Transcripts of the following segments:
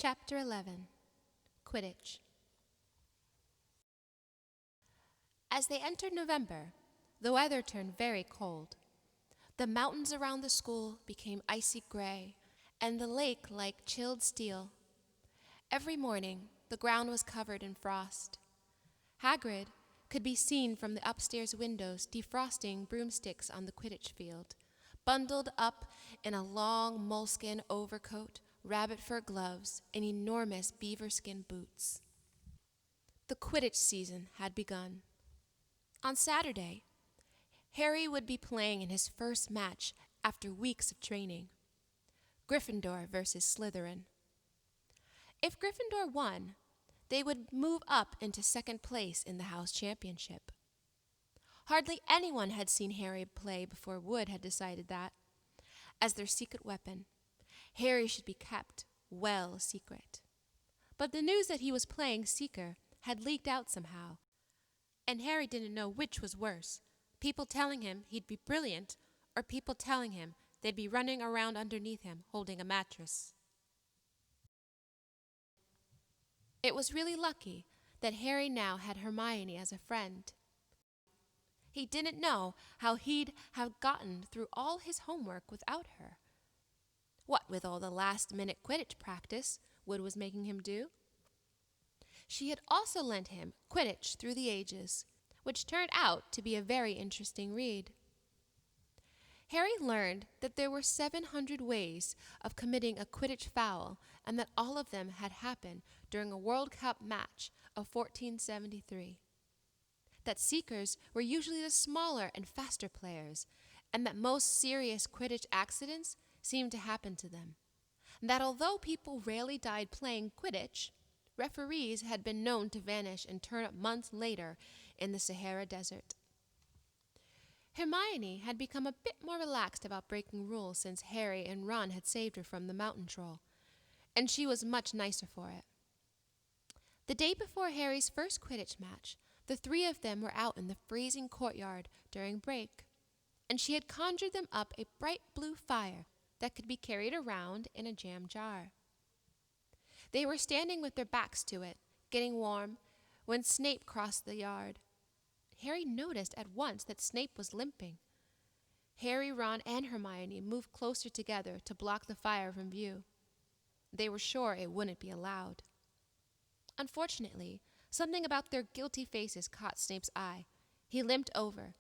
Chapter 11. Quidditch. As they entered November, the weather turned very cold. The mountains around the school became icy gray, and the lake like chilled steel. Every morning, the ground was covered in frost. Hagrid could be seen from the upstairs windows defrosting broomsticks on the Quidditch field, bundled up in a long moleskin overcoat, rabbit fur gloves, and enormous beaver skin boots. The Quidditch season had begun. On Saturday, Harry would be playing in his first match after weeks of training. Gryffindor versus Slytherin. If Gryffindor won, they would move up into second place in the house championship. Hardly anyone had seen Harry play before Wood had decided that, as their secret weapon, Harry should be kept well secret. But the news that he was playing Seeker had leaked out somehow, and Harry didn't know which was worse, people telling him he'd be brilliant or people telling him they'd be running around underneath him holding a mattress. It was really lucky that Harry now had Hermione as a friend. He didn't know how he'd have gotten through all his homework without her. What with all the last-minute Quidditch practice Wood was making him do. She had also lent him Quidditch Through the Ages, which turned out to be a very interesting read. Harry learned that there were 700 ways of committing a Quidditch foul and that all of them had happened during a World Cup match of 1473. That Seekers were usually the smaller and faster players, and that most serious Quidditch accidents seemed to happen to them. And that although people rarely died playing Quidditch, referees had been known to vanish and turn up months later in the Sahara Desert. Hermione had become a bit more relaxed about breaking rules since Harry and Ron had saved her from the mountain troll, and she was much nicer for it. The day before Harry's first Quidditch match, the three of them were out in the freezing courtyard during break, and she had conjured them up a bright blue fire that could be carried around in a jam jar. They were standing with their backs to it, getting warm, when Snape crossed the yard. Harry noticed at once that Snape was limping. Harry, Ron, and Hermione moved closer together to block the fire from view. They were sure it wouldn't be allowed. Unfortunately, something about their guilty faces caught Snape's eye. He limped over.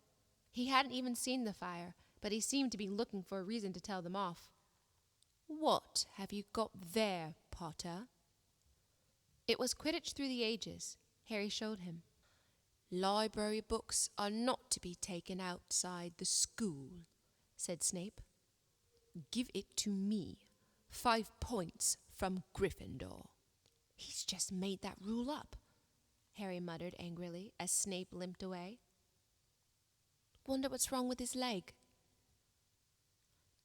He hadn't even seen the fire, but he seemed to be looking for a reason to tell them off. "What have you got there, Potter?" It was Quidditch Through the Ages. Harry showed him. "Library books are not to be taken outside the school," said Snape. "Give it to me. 5 points from Gryffindor." "He's just made that rule up," Harry muttered angrily as Snape limped away. "Wonder what's wrong with his leg."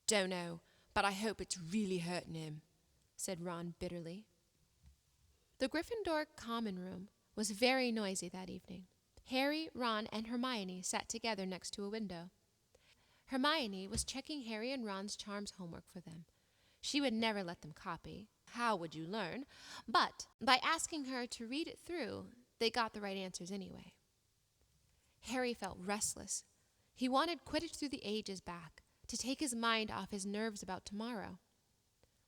"Don't know, but I hope it's really hurting him," said Ron bitterly. The Gryffindor common room was very noisy that evening. Harry, Ron, and Hermione sat together next to a window. Hermione was checking Harry and Ron's charms homework for them. She would never let them copy. How would you learn? But by asking her to read it through, they got the right answers anyway. Harry felt restless. He wanted Quidditch Through the Ages back, to take his mind off his nerves about tomorrow.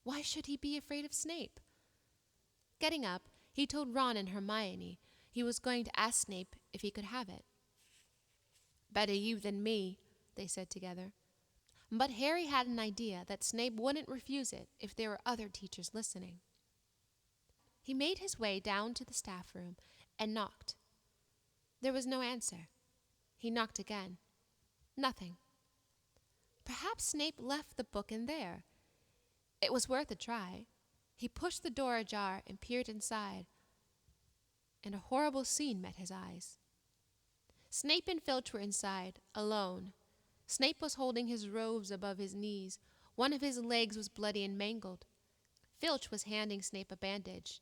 Why should he be afraid of Snape? Getting up, he told Ron and Hermione he was going to ask Snape if he could have it. "Better you than me," they said together. But Harry had an idea that Snape wouldn't refuse it if there were other teachers listening. He made his way down to the staff room and knocked. There was no answer. He knocked again. Nothing. Perhaps Snape left the book in there. It was worth a try. He pushed the door ajar and peered inside, and a horrible scene met his eyes. Snape and Filch were inside, alone. Snape was holding his robes above his knees. One of his legs was bloody and mangled. Filch was handing Snape a bandage.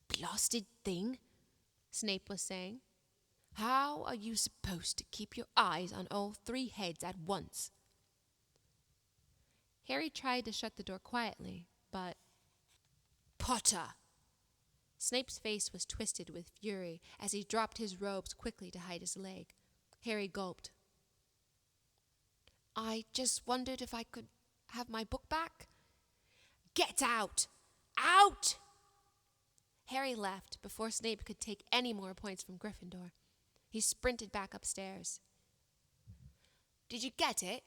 "Blasted thing," Snape was saying. "How are you supposed to keep your eyes on all 3 heads at once?" Harry tried to shut the door quietly, but Potter! Snape's face was twisted with fury as he dropped his robes quickly to hide his leg. Harry gulped. I just wondered if I could have my book back. Get out! Out! Harry left before Snape could take any more points from Gryffindor. He sprinted back upstairs. Did you get it?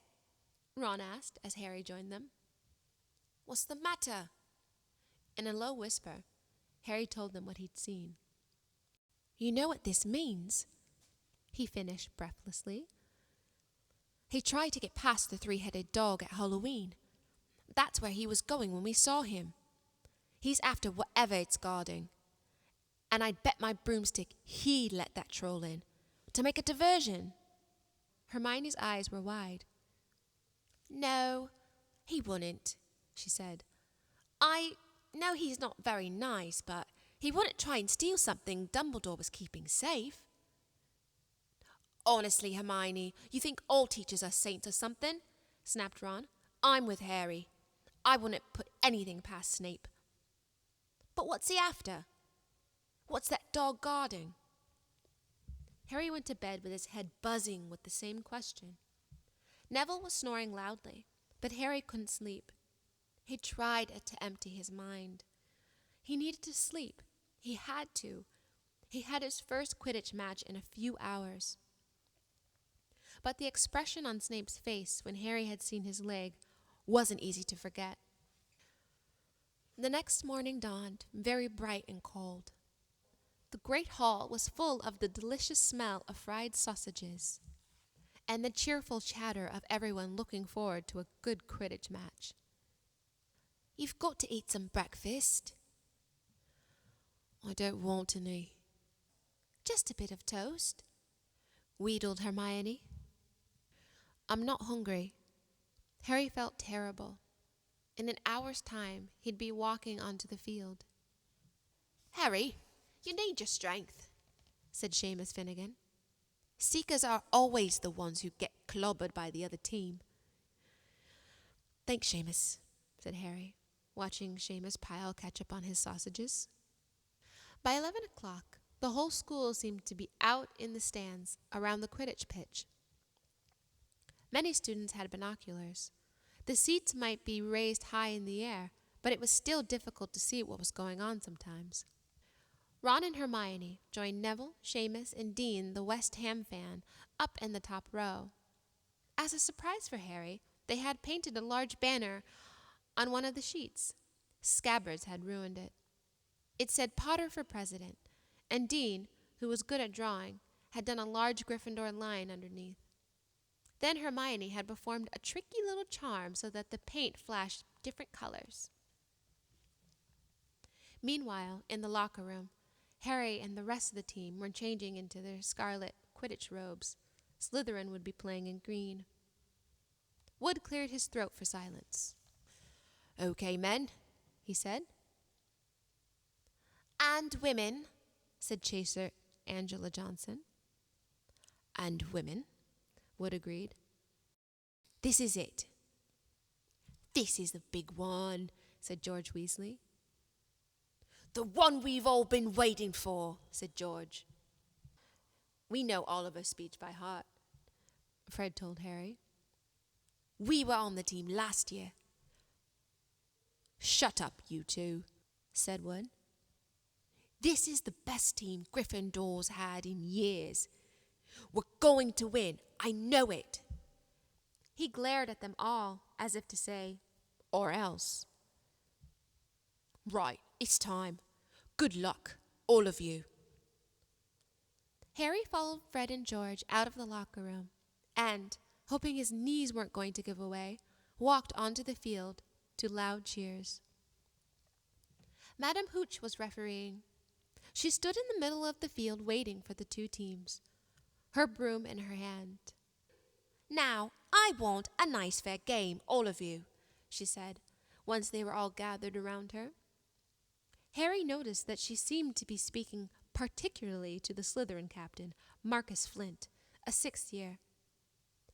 Ron asked as Harry joined them. What's the matter? In a low whisper, Harry told them what he'd seen. You know what this means, he finished breathlessly. He tried to get past the three-headed dog at Halloween. That's where he was going when we saw him. He's after whatever it's guarding. And I'd bet my broomstick he let that troll in to make a diversion. Hermione's eyes were wide. No, he wouldn't, she said. I know he's not very nice, but he wouldn't try and steal something Dumbledore was keeping safe. Honestly, Hermione, you think all teachers are saints or something? Snapped Ron. I'm with Harry. I wouldn't put anything past Snape. But what's he after? What's that dog guarding? Harry went to bed with his head buzzing with the same question. Neville was snoring loudly, but Harry couldn't sleep. He tried to empty his mind. He needed to sleep. He had to. He had his first Quidditch match in a few hours. But the expression on Snape's face when Harry had seen his leg wasn't easy to forget. The next morning dawned, very bright and cold. The great hall was full of the delicious smell of fried sausages and the cheerful chatter of everyone looking forward to a good Quidditch match. You've got to eat some breakfast. I don't want any. Just a bit of toast, wheedled Hermione. I'm not hungry. Harry felt terrible. In an hour's time, he'd be walking onto the field. Harry, you need your strength, said Seamus Finnegan. Seekers are always the ones who get clobbered by the other team. Thanks, Seamus, said Harry, watching Seamus pile ketchup on his sausages. By 11 o'clock, the whole school seemed to be out in the stands around the Quidditch pitch. Many students had binoculars. The seats might be raised high in the air, but it was still difficult to see what was going on sometimes. Ron and Hermione joined Neville, Seamus, and Dean, the West Ham fan, up in the top row. As a surprise for Harry, they had painted a large banner on one of the sheets. Scabbards had ruined it. It said Potter for President, and Dean, who was good at drawing, had done a large Gryffindor line underneath. Then Hermione had performed a tricky little charm so that the paint flashed different colors. Meanwhile, in the locker room, Harry and the rest of the team were changing into their scarlet Quidditch robes. Slytherin would be playing in green. Wood cleared his throat for silence. Okay, men, he said. And women, said Chaser Angela Johnson. And women, Wood agreed. This is it. This is the big one, said George Weasley. The one we've all been waiting for, said George. We know Oliver's speech by heart, Fred told Harry. We were on the team last year. Shut up, you two, said Wood. This is the best team Gryffindor's had in years. We're going to win. I know it. He glared at them all, as if to say, or else. Right, it's time. Good luck, all of you. Harry followed Fred and George out of the locker room and, hoping his knees weren't going to give away, walked onto the field to loud cheers. Madame Hooch was refereeing. She stood in the middle of the field waiting for the two teams, her broom in her hand. Now, I want a nice fair game, all of you, she said, once they were all gathered around her. Harry noticed that she seemed to be speaking particularly to the Slytherin captain, Marcus Flint, a sixth year.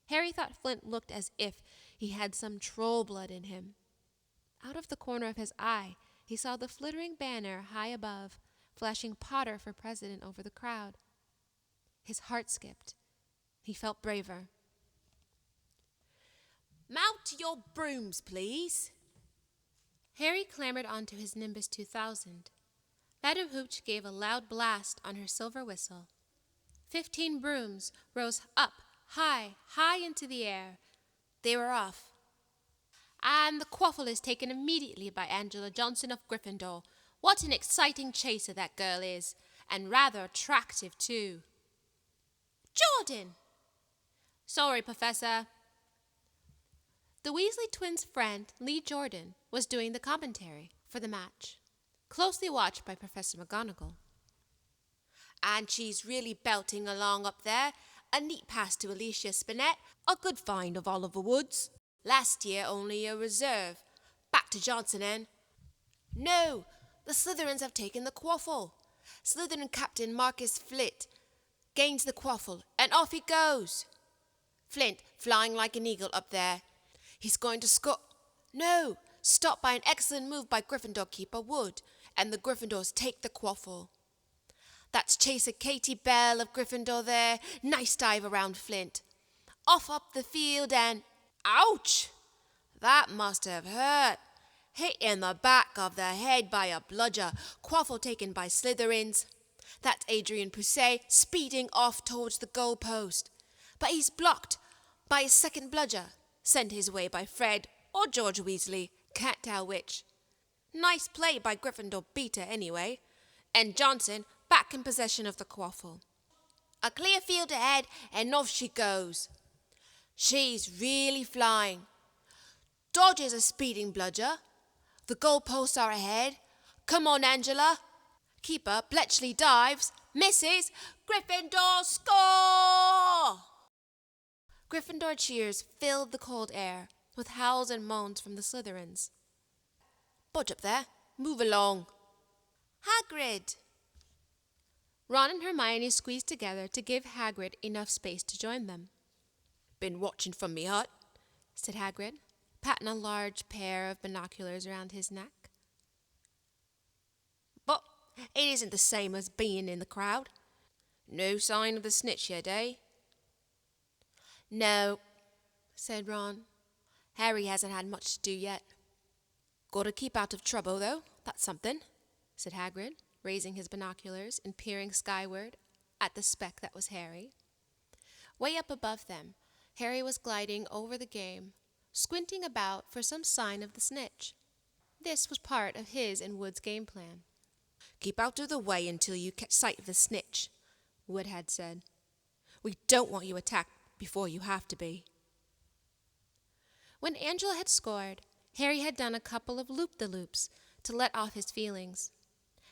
Harry thought Flint looked as if he had some troll blood in him. Out of the corner of his eye, he saw the flittering banner high above, flashing Potter for president over the crowd. His heart skipped. He felt braver. Mount your brooms, please. Harry clambered onto his Nimbus 2000. Madam Hooch gave a loud blast on her silver whistle. 15 brooms rose up, high, high into the air. They were off. And the quaffle is taken immediately by Angela Johnson of Gryffindor. What an exciting chaser that girl is, and rather attractive, too. Jordan! Sorry, Professor. The Weasley twins' friend, Lee Jordan, was doing the commentary for the match, closely watched by Professor McGonagall. And she's really belting along up there. A neat pass to Alicia Spinnet, a good find of Oliver Woods. Last year only a reserve. Back to Johnson, then. No, the Slytherins have taken the quaffle. Slytherin captain Marcus Flint gains the quaffle, and off he goes. Flint flying like an eagle up there. He's going to score. No, stopped by an excellent move by Gryffindor keeper Wood, and the Gryffindors take the quaffle. That's chaser Katie Bell of Gryffindor there. Nice dive around Flint. Off up the field and... Ouch! That must have hurt. Hit in the back of the head by a bludger. Quaffle taken by Slytherins. That's Adrian Pusey speeding off towards the goal post. But he's blocked by a second bludger, sent his way by Fred or George Weasley. Can't tell which. Nice play by Gryffindor Beta anyway. And Johnson back in possession of the quaffle. A clear field ahead, and off she goes. She's really flying. Dodges a speeding bludger. The goalposts are ahead. Come on, Angela. Keeper Bletchley dives, misses. Gryffindor score! Gryffindor cheers filled the cold air with howls and moans from the Slytherins. Budge up there. Move along. Hagrid! Ron and Hermione squeezed together to give Hagrid enough space to join them. Been watching from me hut, said Hagrid, patting a large pair of binoculars around his neck. But it isn't the same as being in the crowd. No sign of the snitch yet, eh? No, said Ron. Harry hasn't had much to do yet. Gotta keep out of trouble, though. That's something, said Hagrid, raising his binoculars and peering skyward at the speck that was Harry. Way up above them, Harry was gliding over the game, squinting about for some sign of the snitch. This was part of his and Wood's game plan. Keep out of the way until you catch sight of the snitch, Wood had said. We don't want you attacked before you have to be. When Angela had scored, Harry had done a couple of loop-the-loops to let off his feelings.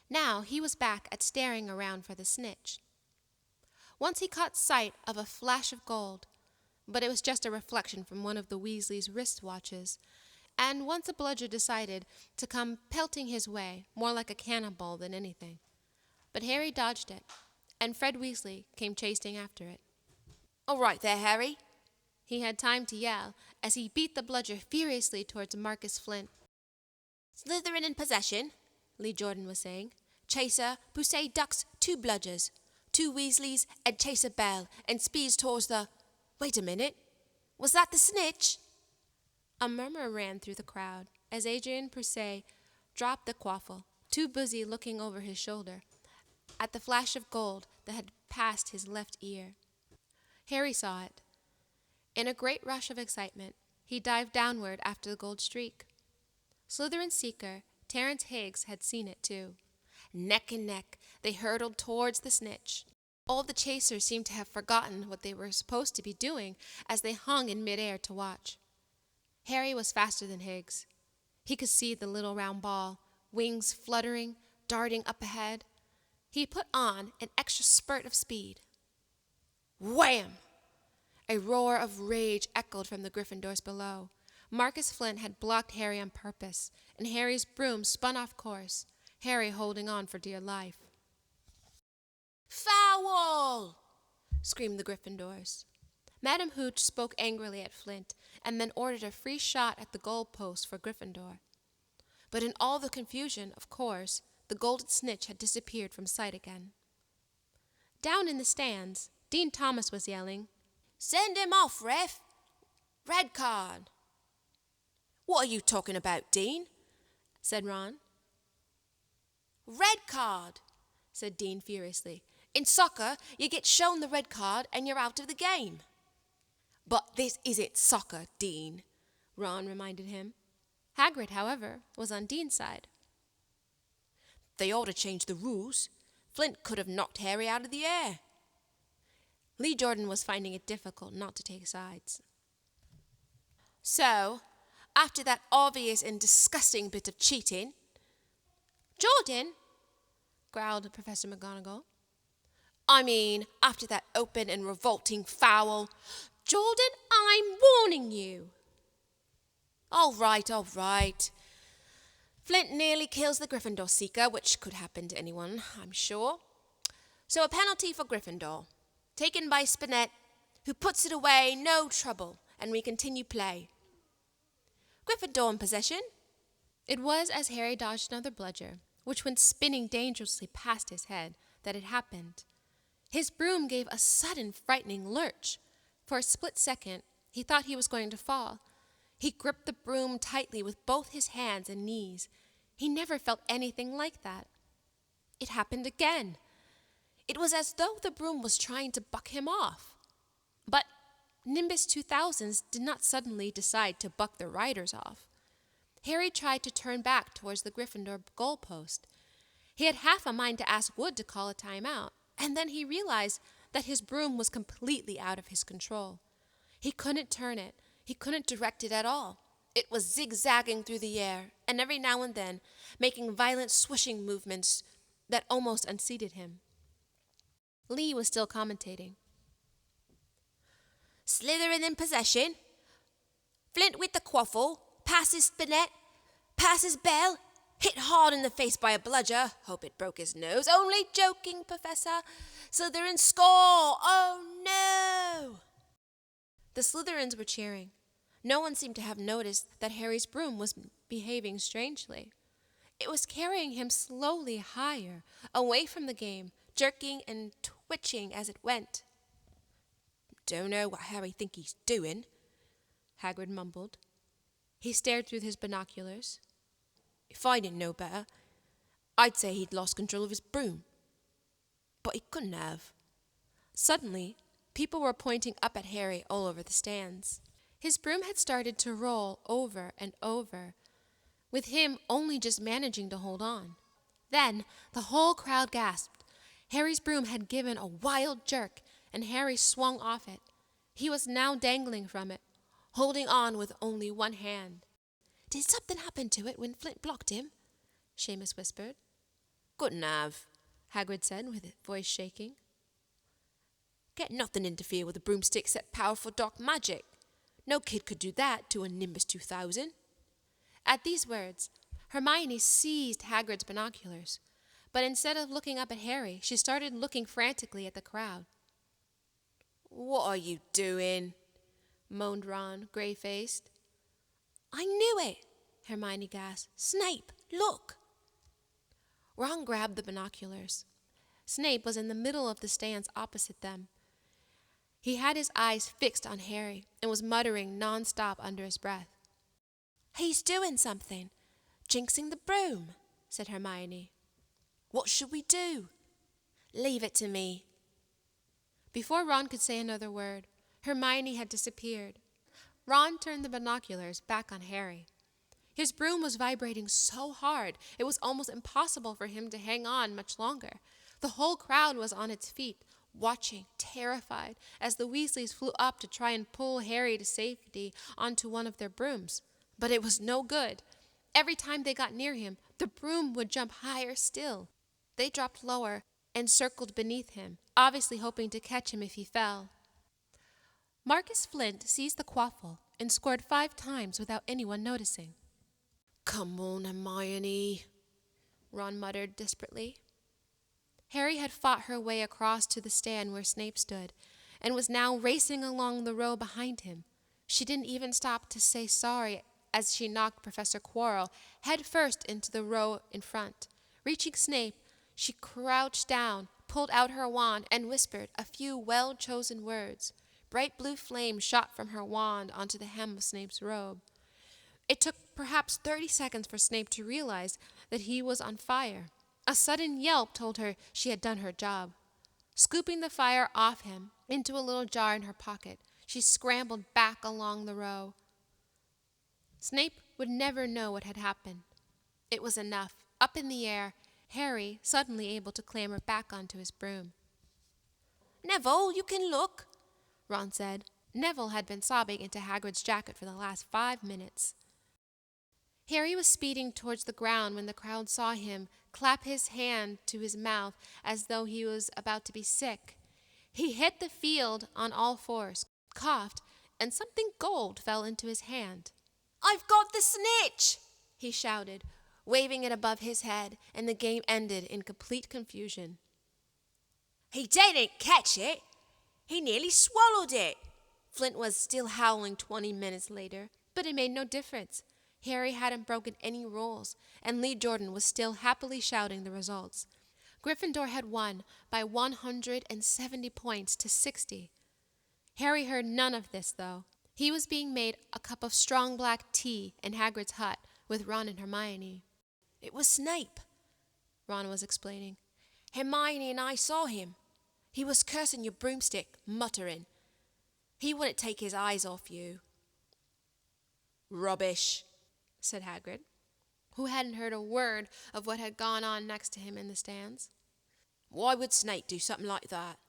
Now he was back at staring around for the snitch. Once he caught sight of a flash of gold, but it was just a reflection from one of the Weasleys' wristwatches, and once a bludger decided to come pelting his way, more like a cannonball than anything. But Harry dodged it, and Fred Weasley came chasing after it. All right there, Harry, he had time to yell as he beat the bludger furiously towards Marcus Flint. Slytherin in possession, Lee Jordan was saying. Chaser, Pusey ducks 2 bludgers, 2 Weasleys and Chaser Bell, and speeds towards the... Wait a minute. Was that the snitch? A murmur ran through the crowd as Adrian Pusey dropped the quaffle, too busy looking over his shoulder at the flash of gold that had passed his left ear. Harry saw it. In a great rush of excitement, he dived downward after the gold streak. Slytherin seeker Terence Higgs had seen it too. Neck and neck, they hurtled towards the snitch. All the chasers seemed to have forgotten what they were supposed to be doing as they hung in midair to watch. Harry was faster than Higgs. He could see the little round ball, wings fluttering, darting up ahead. He put on an extra spurt of speed. Wham! A roar of rage echoed from the Gryffindors below. Marcus Flint had blocked Harry on purpose, and Harry's broom spun off course, Harry holding on for dear life. Foul! Screamed the Gryffindors. Madam Hooch spoke angrily at Flint, and then ordered a free shot at the goal post for Gryffindor. But in all the confusion, of course, the golden snitch had disappeared from sight again. Down in the stands, Dean Thomas was yelling, "Send him off, ref! Red card!" "What are you talking about, Dean?" said Ron. "Red card," said Dean furiously. "In soccer, you get shown the red card and you're out of the game." "But this isn't soccer, Dean," Ron reminded him. Hagrid, however, was on Dean's side. "They ought to change the rules. Flint could have knocked Harry out of the air." Lee Jordan was finding it difficult not to take sides. "So, after that obvious and disgusting bit of cheating—" "Jordan," growled Professor McGonagall. "I mean, after that open and revolting foul—" "Jordan, I'm warning you." All right. Flint nearly kills the Gryffindor Seeker, which could happen to anyone, I'm sure. So a penalty for Gryffindor, taken by Spinette, who puts it away, no trouble, and we continue play. Gryffindor in possession." It was as Harry dodged another bludger, which went spinning dangerously past his head, that it happened. His broom gave a sudden frightening lurch. For a split second, he thought he was going to fall. He gripped the broom tightly with both his hands and knees. He never felt anything like that. It happened again. It was as though the broom was trying to buck him off. But Nimbus 2000s did not suddenly decide to buck the riders off. Harry tried to turn back towards the Gryffindor goalpost. He had half a mind to ask Wood to call a timeout, and then he realized that his broom was completely out of his control. He couldn't turn it. He couldn't direct it at all. It was zigzagging through the air, and every now and then making violent swishing movements that almost unseated him. Lee was still commentating. "Slytherin in possession. Flint with the quaffle, passes Spinette, passes Bell, hit hard in the face by a bludger. Hope it broke his nose. Only joking, Professor. Slytherin score. Oh no!" The Slytherins were cheering. No one seemed to have noticed that Harry's broom was behaving strangely. It was carrying him slowly higher, away from the game, jerking and twitching as it went. "Don't know what Harry think he's doing," Hagrid mumbled. He stared through his binoculars. "If I didn't know better, I'd say he'd lost control of his broom. But he couldn't have." Suddenly, people were pointing up at Harry all over the stands. His broom had started to roll over and over, with him only just managing to hold on. Then the whole crowd gasped. Harry's broom had given a wild jerk, and Harry swung off it. He was now dangling from it, holding on with only one hand. "Did something happen to it when Flint blocked him?" Seamus whispered. "Couldn't have," Hagrid said, with his voice shaking. "Get nothing interfere with a broomstick except powerful dark magic. No kid could do that to a Nimbus 2000. At these words, Hermione seized Hagrid's binoculars, but instead of looking up at Harry, she started looking frantically at the crowd. "What are you doing?" moaned Ron, gray-faced. "I knew it!" Hermione gasped. "Snape, look!" Ron grabbed the binoculars. Snape was in the middle of the stands opposite them. He had his eyes fixed on Harry and was muttering non-stop under his breath. "He's doing something. Jinxing the broom," said Hermione. "What should we do?" "Leave it to me." Before Ron could say another word, Hermione had disappeared. Ron turned the binoculars back on Harry. His broom was vibrating so hard, it was almost impossible for him to hang on much longer. The whole crowd was on its feet, watching, terrified, as the Weasleys flew up to try and pull Harry to safety onto one of their brooms. But it was no good. Every time they got near him, the broom would jump higher still. They dropped lower and circled beneath him, obviously hoping to catch him if he fell. Marcus Flint seized the quaffle and scored 5 times without anyone noticing. "Come on, Hermione," Ron muttered desperately. Harry had fought her way across to the stand where Snape stood, and was now racing along the row behind him. She didn't even stop to say sorry as she knocked Professor Quirrell head first into the row in front. Reaching Snape, she crouched down, pulled out her wand, and whispered a few well-chosen words. Bright blue flame shot from her wand onto the hem of Snape's robe. It took perhaps 30 seconds for Snape to realize that he was on fire. A sudden yelp told her she had done her job. Scooping the fire off him into a little jar in her pocket, she scrambled back along the row. Snape would never know what had happened. It was enough. Up in the air, Harry suddenly able to clamber back onto his broom. "Neville, you can look," Ron said. Neville had been sobbing into Hagrid's jacket for the last 5 minutes. Harry was speeding towards the ground when the crowd saw him clap his hand to his mouth as though he was about to be sick. He hit the field on all fours, coughed, and something gold fell into his hand. "I've got the snitch!" he shouted, waving it above his head, and the game ended in complete confusion. "He didn't catch it. He nearly swallowed it." Flint was still howling 20 minutes later, but it made no difference. Harry hadn't broken any rules, and Lee Jordan was still happily shouting the results. Gryffindor had won by 170 points to 60. Harry heard none of this, though. He was being made a cup of strong black tea in Hagrid's hut with Ron and Hermione. "It was Snape," Ron was explaining. "Hermione and I saw him. He was cursing your broomstick, muttering. He wouldn't take his eyes off you." "Rubbish," said Hagrid, who hadn't heard a word of what had gone on next to him in the stands. "Why would Snape do something like that?"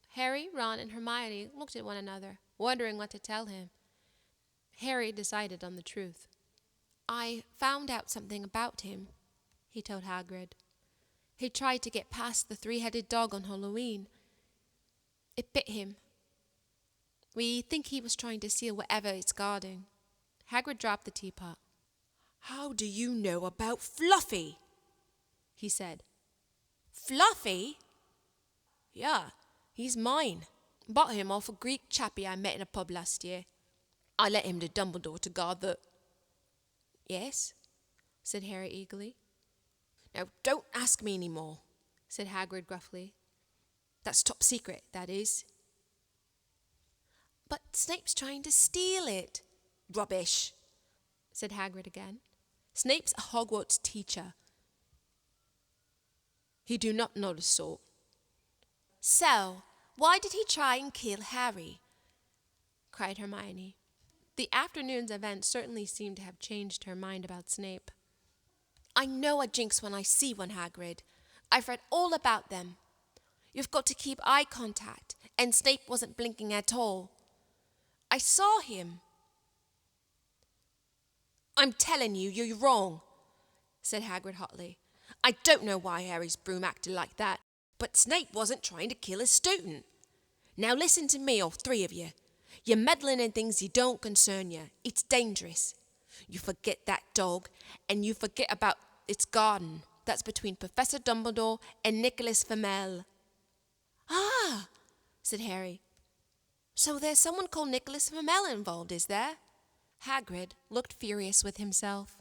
Harry, Ron, and Hermione looked at one another, wondering what to tell him. Harry decided on the truth. "I found out something about him," he told Hagrid. "He tried to get past the three-headed dog on Halloween. It bit him. We think he was trying to steal whatever it's guarding." Hagrid dropped the teapot. "How do you know about Fluffy?" he said. "Fluffy?" "Yeah, he's mine. Bought him off a Greek chappie I met in a pub last year. I let him to Dumbledore to guard the—" "Yes?" said Harry eagerly. "Now, don't ask me any more," said Hagrid gruffly. "That's top secret, that is." "But Snape's trying to steal it." "Rubbish," said Hagrid again. "Snape's a Hogwarts teacher. He do not know the sort." "So, why did he try and kill Harry?" cried Hermione. The afternoon's events certainly seemed to have changed her mind about Snape. "I know a jinx when I see one, Hagrid. I've read all about them. You've got to keep eye contact, and Snape wasn't blinking at all. I saw him." "I'm telling you, you're wrong," said Hagrid hotly. "I don't know why Harry's broom acted like that, but Snape wasn't trying to kill a student. Now listen to me, all three of you. You're meddling in things that don't concern you. It's dangerous. You forget that dog, and you forget about its garden. That's between Professor Dumbledore and Nicholas Flamel." "Ah," said Harry. "So there's someone called Nicholas Flamel involved, is there?" Hagrid looked furious with himself.